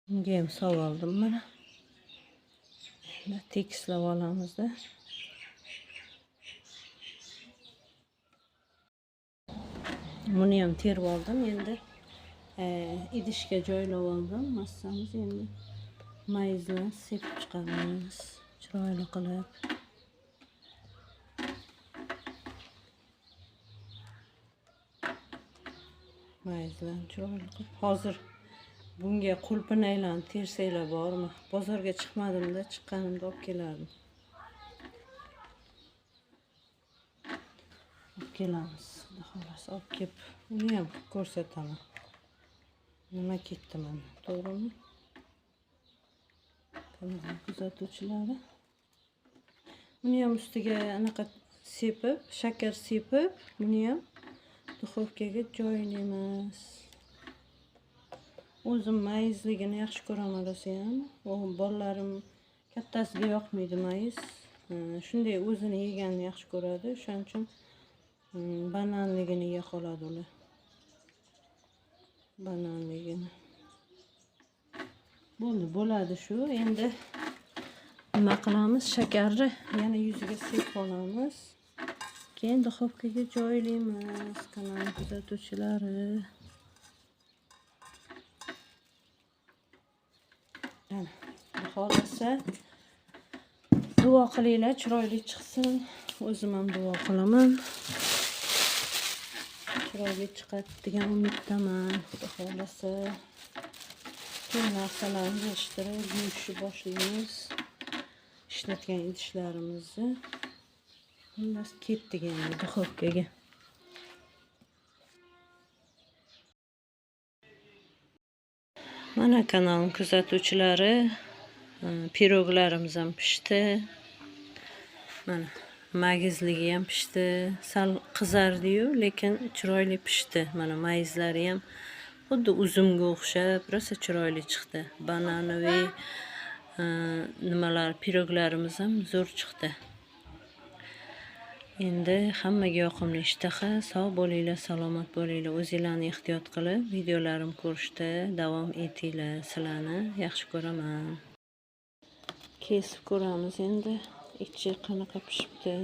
Bunga ham sov oldim mana. Endi tekislab olamiz-da. Buni ham terib oldim. Endi idishga joylab oldim. Massamiz endi mayizlarni sepib chiqaramiz. Chiroyli qilib. Mayizlarni chiroyli qilib. Hozir bunga qulpinaylarni tersanglar bormi? Bozorga chiqmadim-da, chiqqanimda olib kelardim. Olib kelamiz. Xolos olib kelib, uni ham ko'rsataman. Nima ketdi mana, to'g'rimi? Kanal kuzatuvchilari. Buni ham ustiga anaqa sepib, shakar sepib, buni ham duxovkaga joylaymiz. O'zim mayizligini yaxshi ko'raman rosa ham. Bolalarim kattasiga yoqmaydi mayiz. Shunday o'zini yeganini yaxshi ko'radi. Shuning uchun bananligini yeya qoladi ular. Bananligini. Bo'ladi shu. Endi nima qilamiz? Shakarni yana yuziga sepib olamiz. Keyin duxovkaga joylaymiz. Kanal kuzatuvchilari. Xohlasa duo qilinglar, chiroyli chiqsin. O'zim ham duo qilaman. Chiroyli chiqadi degan umiddaman. Xudo xohlasa keyin narsalarni yig'ishtirib, yuvishni boshlaymiz. Ishlatgan idishlarimizni. Xullas ketdik endi duxovkaga. Mana kanal kuzatuvchilari, piroglarimiz ham pishdi. Mana magizligi ham pishdi. Sal qizardi-yu, lekin chiroyli pishdi. Mana mayizlari ham xuddi uzumga o'xshab, rosa chiroyli chiqdi. Bananoviy nimalar, piroglarimiz ham zo'r chiqdi. Endi hammaga yoqimli ishtaha, sog' bo'linglar, salomat bo'linglar, o'zinglarni ehtiyot qilib, videolarim ko'rishda davom etinglar. Sizlarni yaxshi ko'raman. Kesib ko'ramiz endi, ichi qanaqa pishibdi.